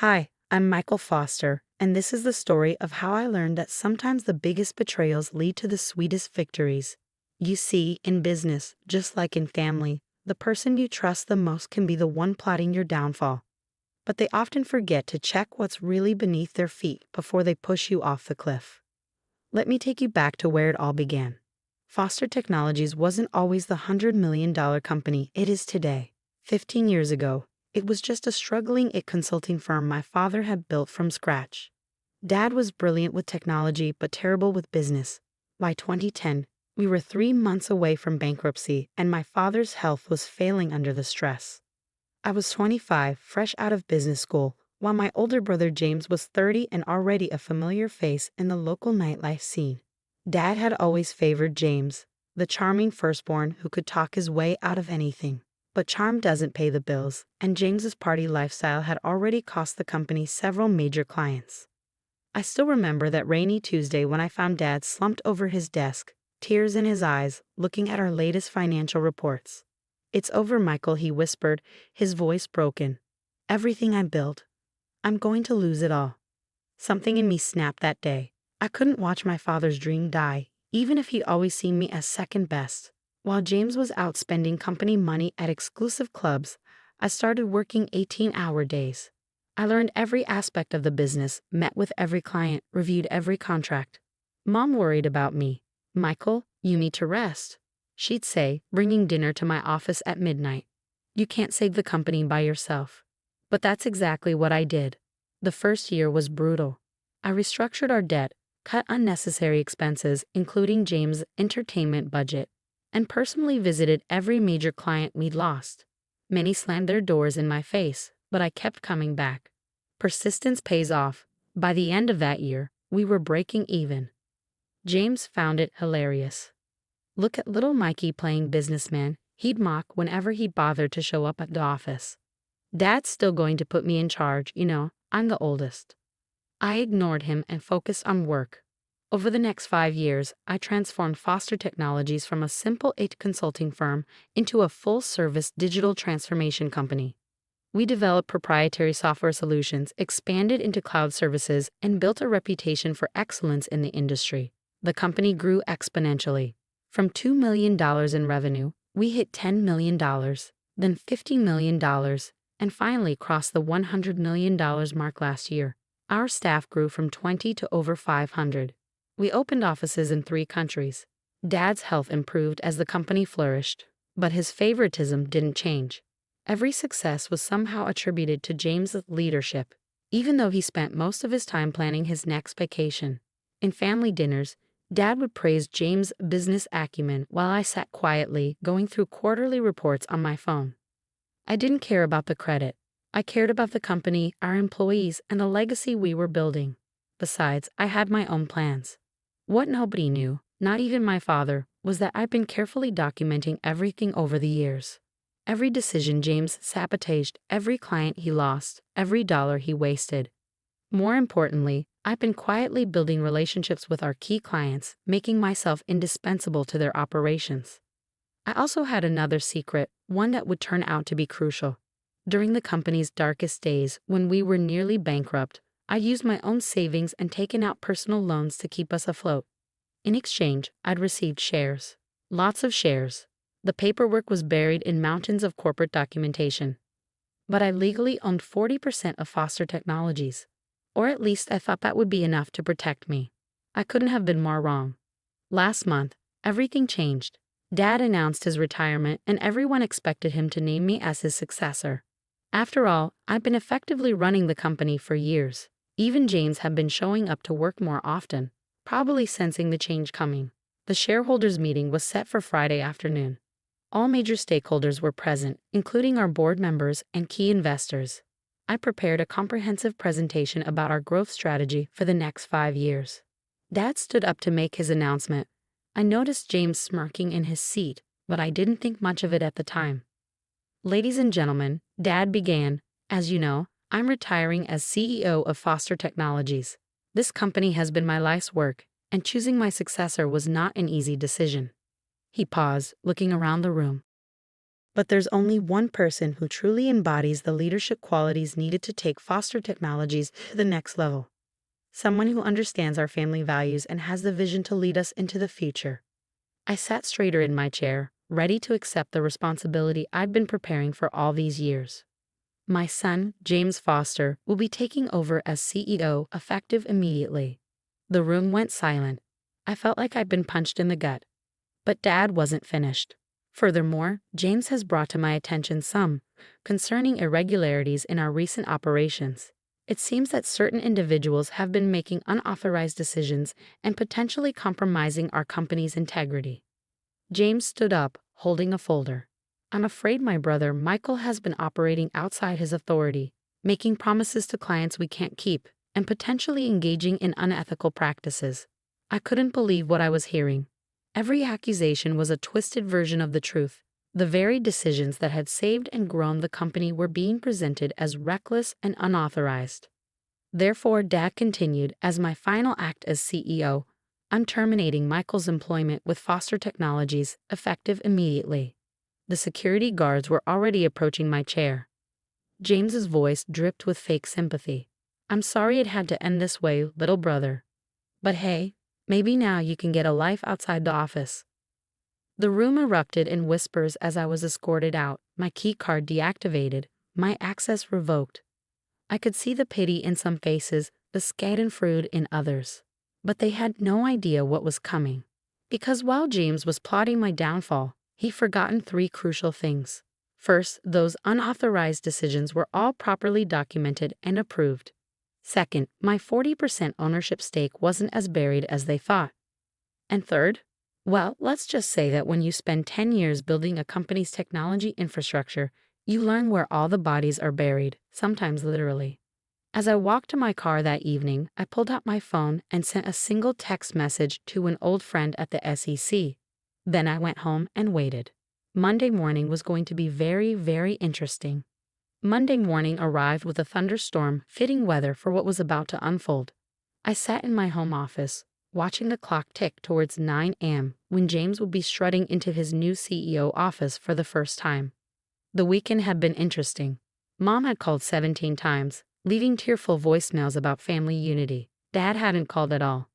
Hi, I'm Michael Foster, and this is the story of how I learned that sometimes the biggest betrayals lead to the sweetest victories. You see, in business, just like in family, the person you trust the most can be the one plotting your downfall. But they often forget to check what's really beneath their feet before they push you off the cliff. Let me take you back to where it all began. Foster Technologies wasn't always the $100 million company it is today. 15 years ago, it was just a struggling consulting firm my father had built from scratch. Dad was brilliant with technology but terrible with business. By 2010, we were 3 months away from bankruptcy, and my father's health was failing under the stress. I was 25, fresh out of business school, while my older brother James was 30 and already a familiar face in the local nightlife scene. Dad had always favored James, the charming firstborn who could talk his way out of anything. But charm doesn't pay the bills, and James's party lifestyle had already cost the company several major clients. I still remember that rainy Tuesday when I found Dad slumped over his desk, tears in his eyes, looking at our latest financial reports. "It's over, Michael," he whispered, his voice broken. "Everything I built. I'm going to lose it all." Something in me snapped that day. I couldn't watch my father's dream die, even if he'd always seen me as second best. While James was out spending company money at exclusive clubs, I started working 18-hour days. I learned every aspect of the business, met with every client, reviewed every contract. Mom worried about me. "Michael, you need to rest," she'd say, bringing dinner to my office at midnight. "You can't save the company by yourself." But that's exactly what I did. The first year was brutal. I restructured our debt, cut unnecessary expenses, including James' entertainment budget, and personally visited every major client we'd lost. Many slammed their doors in my face, but I kept coming back. Persistence pays off. By the end of that year, we were breaking even. James found it hilarious. "Look at little Mikey playing businessman," he'd mock whenever he bothered to show up at the office. "Dad's still going to put me in charge, I'm the oldest." I ignored him and focused on work. Over the next 5 years, I transformed Foster Technologies from a simple consulting firm into a full-service digital transformation company. We developed proprietary software solutions, expanded into cloud services, and built a reputation for excellence in the industry. The company grew exponentially. From $2 million in revenue, we hit $10 million, then $50 million, and finally crossed the $100 million mark last year. Our staff grew from 20 to over 500. We opened offices in 3 countries. Dad's health improved as the company flourished, but his favoritism didn't change. Every success was somehow attributed to James's leadership, even though he spent most of his time planning his next vacation. In family dinners, Dad would praise James' business acumen while I sat quietly going through quarterly reports on my phone. I didn't care about the credit. I cared about the company, our employees, and the legacy we were building. Besides, I had my own plans. What nobody knew, not even my father, was that I'd been carefully documenting everything over the years. Every decision James sabotaged, every client he lost, every dollar he wasted. More importantly, I've been quietly building relationships with our key clients, making myself indispensable to their operations. I also had another secret, one that would turn out to be crucial. During the company's darkest days, when we were nearly bankrupt, I used my own savings and taken out personal loans to keep us afloat. In exchange, I'd received shares. Lots of shares. The paperwork was buried in mountains of corporate documentation. But I legally owned 40% of Foster Technologies. Or at least I thought that would be enough to protect me. I couldn't have been more wrong. Last month, everything changed. Dad announced his retirement, and everyone expected him to name me as his successor. After all, I've been effectively running the company for years. Even James had been showing up to work more often, probably sensing the change coming. The shareholders' meeting was set for Friday afternoon. All major stakeholders were present, including our board members and key investors. I prepared a comprehensive presentation about our growth strategy for the next 5 years. Dad stood up to make his announcement. I noticed James smirking in his seat, but I didn't think much of it at the time. "Ladies and gentlemen," Dad began, "as you know, I'm retiring as CEO of Foster Technologies. This company has been my life's work, and choosing my successor was not an easy decision." He paused, looking around the room. But there's only one person who truly embodies the leadership qualities needed to take Foster Technologies to the next level. Someone who understands our family values and has the vision to lead us into the future. I sat straighter in my chair, ready to accept the responsibility I'd been preparing for all these years. My son, James Foster, will be taking over as CEO effective immediately. The room went silent. I felt like I'd been punched in the gut. But Dad wasn't finished. Furthermore, James has brought to my attention some concerning irregularities in our recent operations. It seems that certain individuals have been making unauthorized decisions and potentially compromising our company's integrity. James stood up, holding a folder. I'm afraid my brother Michael has been operating outside his authority, making promises to clients we can't keep, and potentially engaging in unethical practices. I couldn't believe what I was hearing. Every accusation was a twisted version of the truth. The very decisions that had saved and grown the company were being presented as reckless and unauthorized. Therefore, Dad continued, as my final act as CEO, I'm terminating Michael's employment with Foster Technologies, effective immediately. The security guards were already approaching my chair. James's voice dripped with fake sympathy. I'm sorry it had to end this way, little brother. But hey, maybe now you can get a life outside the office. The room erupted in whispers as I was escorted out, my key card deactivated, my access revoked. I could see the pity in some faces, the schadenfreude in others. But they had no idea what was coming. Because while James was plotting my downfall, he'd forgotten three crucial things. First, those unauthorized decisions were all properly documented and approved. Second, my 40% ownership stake wasn't as buried as they thought. And third, well, let's just say that when you spend 10 years building a company's technology infrastructure, you learn where all the bodies are buried, sometimes literally. As I walked to my car that evening, I pulled out my phone and sent a single text message to an old friend at the SEC. Then I went home and waited. Monday morning was going to be very, very interesting. Monday morning arrived with a thunderstorm, fitting weather for what was about to unfold. I sat in my home office, watching the clock tick towards 9 a.m. when James would be strutting into his new CEO office for the first time. The weekend had been interesting. Mom had called 17 times, leaving tearful voicemails about family unity. Dad hadn't called at all.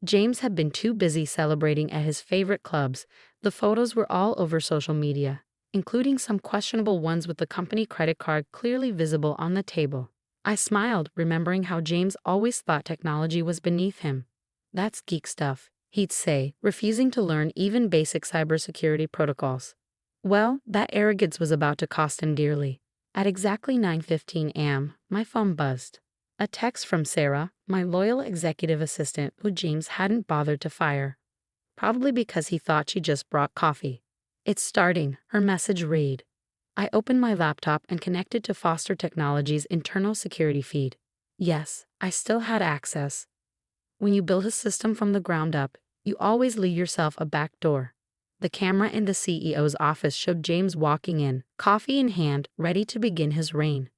James had been too busy celebrating at his favorite clubs. The photos were all over social media, including some questionable ones with the company credit card clearly visible on the table. I smiled, remembering how James always thought technology was beneath him. That's geek stuff, he'd say, refusing to learn even basic cybersecurity protocols. Well, that arrogance was about to cost him dearly. At exactly 9:15 a.m., my phone buzzed. A text from Sarah, my loyal executive assistant who James hadn't bothered to fire. Probably because he thought she just brought coffee. It's starting, her message read. I opened my laptop and connected to Foster Technologies' internal security feed. Yes, I still had access. When you build a system from the ground up, you always leave yourself a back door. The camera in the CEO's office showed James walking in, coffee in hand, ready to begin his reign.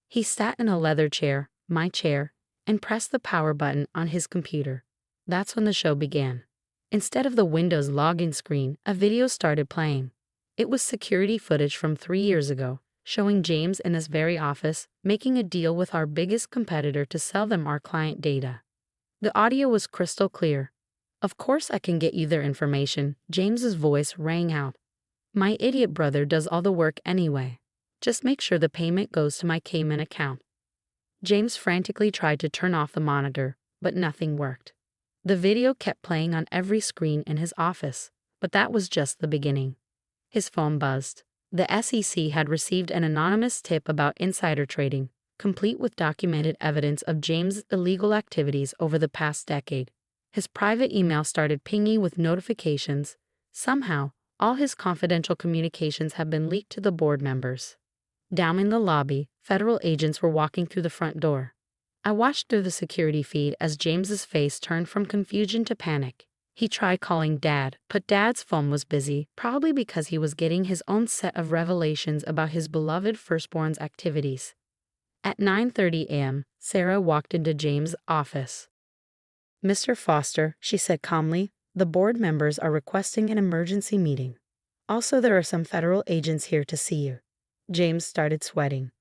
He sat in a leather chair, my chair, and pressed the power button on his computer. That's when the show began. Instead of the Windows login screen, a video started playing. It was security footage from 3 years ago, showing James in this very office, making a deal with our biggest competitor to sell them our client data. The audio was crystal clear. Of course I can get you their information, James's voice rang out. My idiot brother does all the work anyway. Just make sure the payment goes to my Cayman account. James frantically tried to turn off the monitor, but nothing worked. The video kept playing on every screen in his office, but that was just the beginning. His phone buzzed. The SEC had received an anonymous tip about insider trading, complete with documented evidence of James' illegal activities over the past decade. His private email started pinging with notifications. Somehow, all his confidential communications had been leaked to the board members. Down in the lobby, federal agents were walking through the front door. I watched through the security feed as James's face turned from confusion to panic. He tried calling Dad, but Dad's phone was busy, probably because he was getting his own set of revelations about his beloved firstborn's activities. At 9:30 a.m., Sarah walked into James' office. Mr. Foster, she said calmly, the board members are requesting an emergency meeting. Also, there are some federal agents here to see you. James started sweating.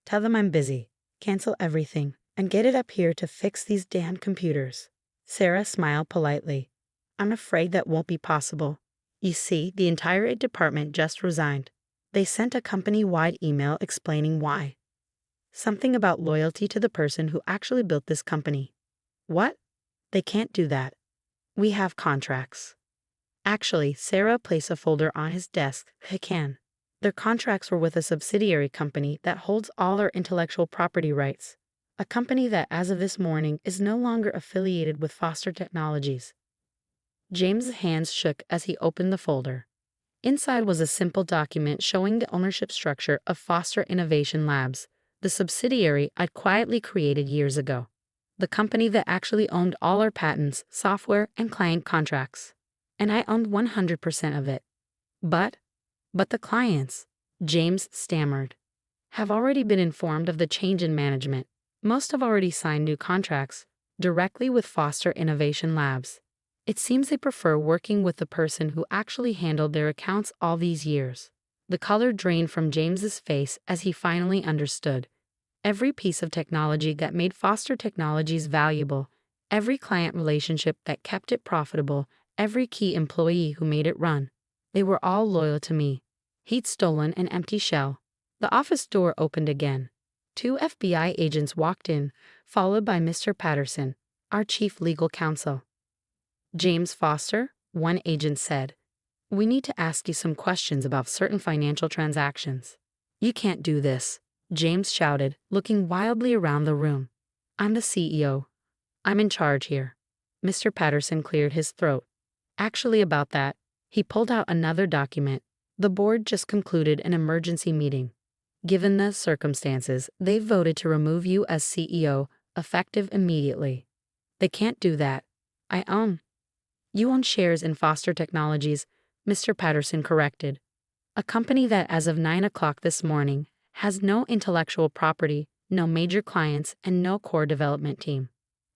Tell them I'm busy. Cancel everything and get it up here to fix these damn computers. Sarah smiled politely. I'm afraid that won't be possible. You see, the entire department just resigned. They sent a company-wide email explaining why. Something about loyalty to the person who actually built this company. What? They can't do that. We have contracts. Actually, Sarah placed a folder on his desk. They can. Their contracts were with a subsidiary company that holds all our intellectual property rights. A company that, as of this morning, is no longer affiliated with Foster Technologies. James's hands shook as he opened the folder. Inside was a simple document showing the ownership structure of Foster Innovation Labs, the subsidiary I'd quietly created years ago. The company that actually owned all our patents, software, and client contracts. And I owned 100% of it. But the clients, James stammered, have already been informed of the change in management. Most have already signed new contracts, directly with Foster Innovation Labs. It seems they prefer working with the person who actually handled their accounts all these years. The color drained from James's face as he finally understood. Every piece of technology that made Foster Technologies valuable, every client relationship that kept it profitable, every key employee who made it run. They were all loyal to me. He'd stolen an empty shell. The office door opened again. 2 FBI agents walked in, followed by Mr. Patterson, our chief legal counsel. James Foster, one agent said, we need to ask you some questions about certain financial transactions. You can't do this, James shouted, looking wildly around the room. I'm the CEO. I'm in charge here. Mr. Patterson cleared his throat. Actually, about that, he pulled out another document. The board just concluded an emergency meeting. Given the circumstances, they voted to remove you as CEO, effective immediately. They can't do that. You own shares in Foster Technologies, Mr. Patterson corrected. A company that, as of 9 o'clock this morning, has no intellectual property, no major clients, and no core development team.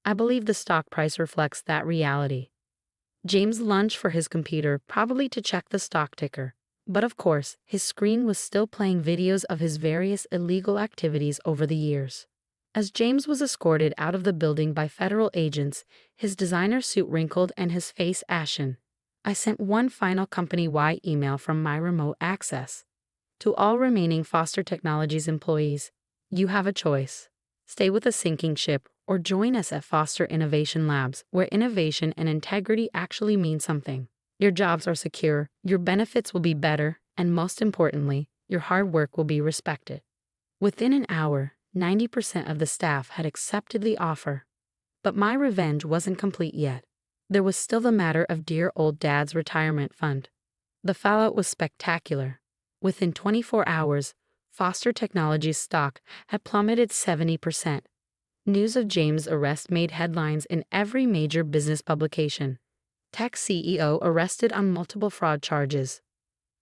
I believe the stock price reflects that reality. James lunged for his computer, probably to check the stock ticker. But of course, his screen was still playing videos of his various illegal activities over the years. As James was escorted out of the building by federal agents, his designer suit wrinkled and his face ashen, I sent one final company-wide email from my remote access. To all remaining Foster Technologies employees, you have a choice. Stay with a sinking ship or join us at Foster Innovation Labs, where innovation and integrity actually mean something. Your jobs are secure, your benefits will be better, and most importantly, your hard work will be respected. Within an hour, 90% of the staff had accepted the offer. But my revenge wasn't complete yet. There was still the matter of dear old Dad's retirement fund. The fallout was spectacular. Within 24 hours, Foster Technologies stock had plummeted 70%. News of James' arrest made headlines in every major business publication. Tech CEO arrested on multiple fraud charges.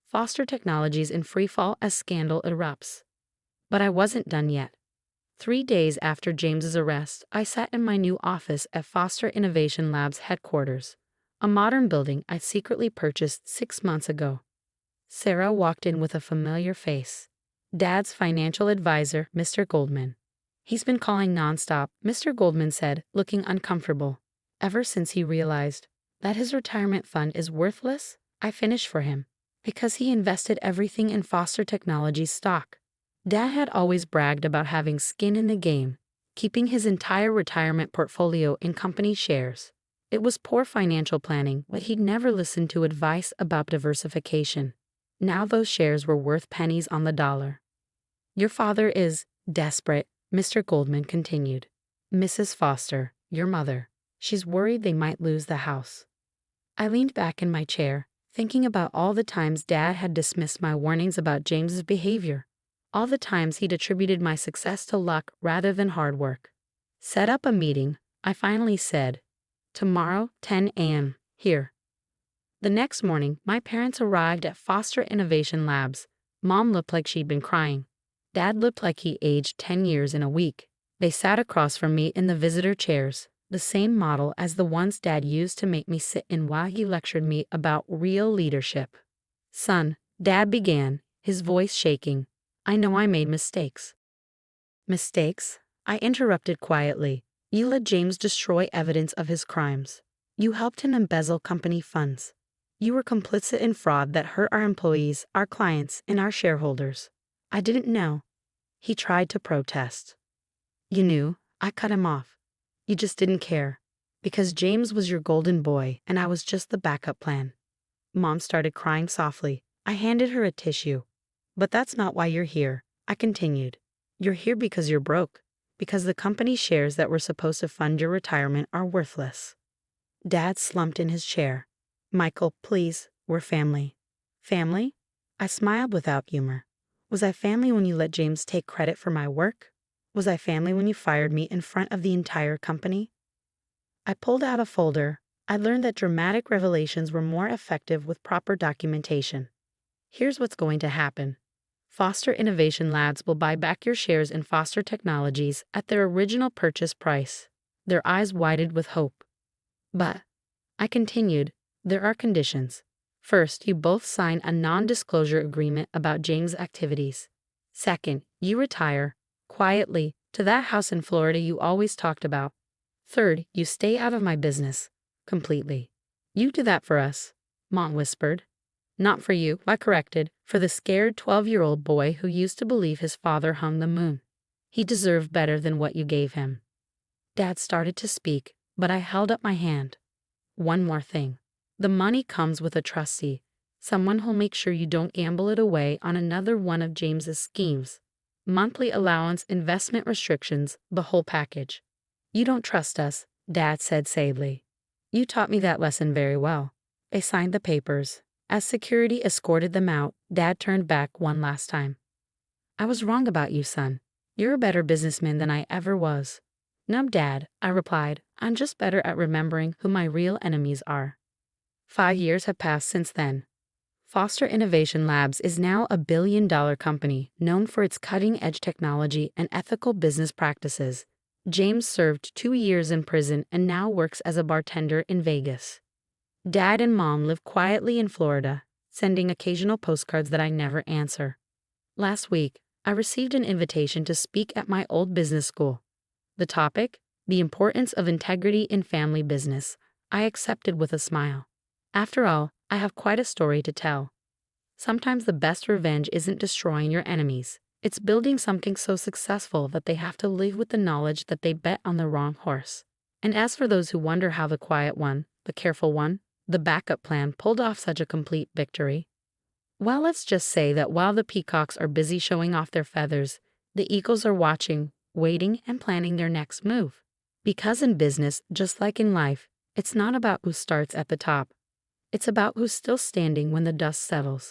Foster Technologies in freefall as scandal erupts. But I wasn't done yet. 3 days after James's arrest, I sat in my new office at Foster Innovation Labs headquarters, a modern building I secretly purchased 6 months ago. Sarah walked in with a familiar face. Dad's financial advisor, Mr. Goldman. He's been calling nonstop, Mr. Goldman said, looking uncomfortable. Ever since he realized that his retirement fund is worthless, I finished for him, because he invested everything in Foster Technologies stock. Dad had always bragged about having skin in the game, keeping his entire retirement portfolio in company shares. It was poor financial planning, but he'd never listened to advice about diversification. Now those shares were worth pennies on the dollar. Your father is desperate, Mr. Goldman continued. Mrs. Foster, your mother, she's worried they might lose the house. I leaned back in my chair, thinking about all the times Dad had dismissed my warnings about James's behavior. All the times he'd attributed my success to luck rather than hard work. Set up a meeting, I finally said. Tomorrow, 10 a.m., here. The next morning, my parents arrived at Foster Innovation Labs. Mom looked like she'd been crying. Dad looked like he aged 10 years in a week. They sat across from me in the visitor chairs, the same model as the ones Dad used to make me sit in while he lectured me about real leadership. Son, Dad began, his voice shaking. I know I made mistakes. Mistakes? I interrupted quietly. You let James destroy evidence of his crimes. You helped him embezzle company funds. You were complicit in fraud that hurt our employees, our clients, and our shareholders. I didn't know. He tried to protest. You knew. I cut him off. You just didn't care. Because James was your golden boy, and I was just the backup plan. Mom started crying softly. I handed her a tissue. But that's not why you're here, I continued. You're here because you're broke. Because the company shares that were supposed to fund your retirement are worthless. Dad slumped in his chair. Michael, please, we're family. Family? I smiled without humor. Was I family when you let James take credit for my work? Was I family when you fired me in front of the entire company? I pulled out a folder. I learned that dramatic revelations were more effective with proper documentation. Here's what's going to happen. Foster Innovation Labs will buy back your shares in Foster Technologies at their original purchase price. Their eyes widened with hope. But, I continued, there are conditions. First, you both sign a non-disclosure agreement about James' activities. Second, you retire, quietly, to that house in Florida you always talked about. Third, you stay out of my business. Completely. You do that for us, Mom whispered. Not for you, I corrected, for the scared 12-year-old boy who used to believe his father hung the moon. He deserved better than what you gave him. Dad started to speak, but I held up my hand. One more thing. The money comes with a trustee, someone who'll make sure you don't gamble it away on another one of James's schemes. Monthly allowance, investment restrictions, the whole package. You don't trust us, Dad said sadly. You taught me that lesson very well. I signed the papers. As security escorted them out, Dad turned back one last time. I was wrong about you, son. You're a better businessman than I ever was. No, Dad, I replied. I'm just better at remembering who my real enemies are. 5 years have passed since then. Foster Innovation Labs is now a billion-dollar company known for its cutting-edge technology and ethical business practices. James served 2 years in prison and now works as a bartender in Vegas. Dad and Mom live quietly in Florida, sending occasional postcards that I never answer. Last week, I received an invitation to speak at my old business school. The topic? The importance of integrity in family business. I accepted with a smile. After all, I have quite a story to tell. Sometimes the best revenge isn't destroying your enemies. It's building something so successful that they have to live with the knowledge that they bet on the wrong horse. And as for those who wonder how the quiet one, the careful one, the backup plan pulled off such a complete victory, well, let's just say that while the peacocks are busy showing off their feathers, the eagles are watching, waiting, and planning their next move. Because in business, just like in life, it's not about who starts at the top. It's about who's still standing when the dust settles.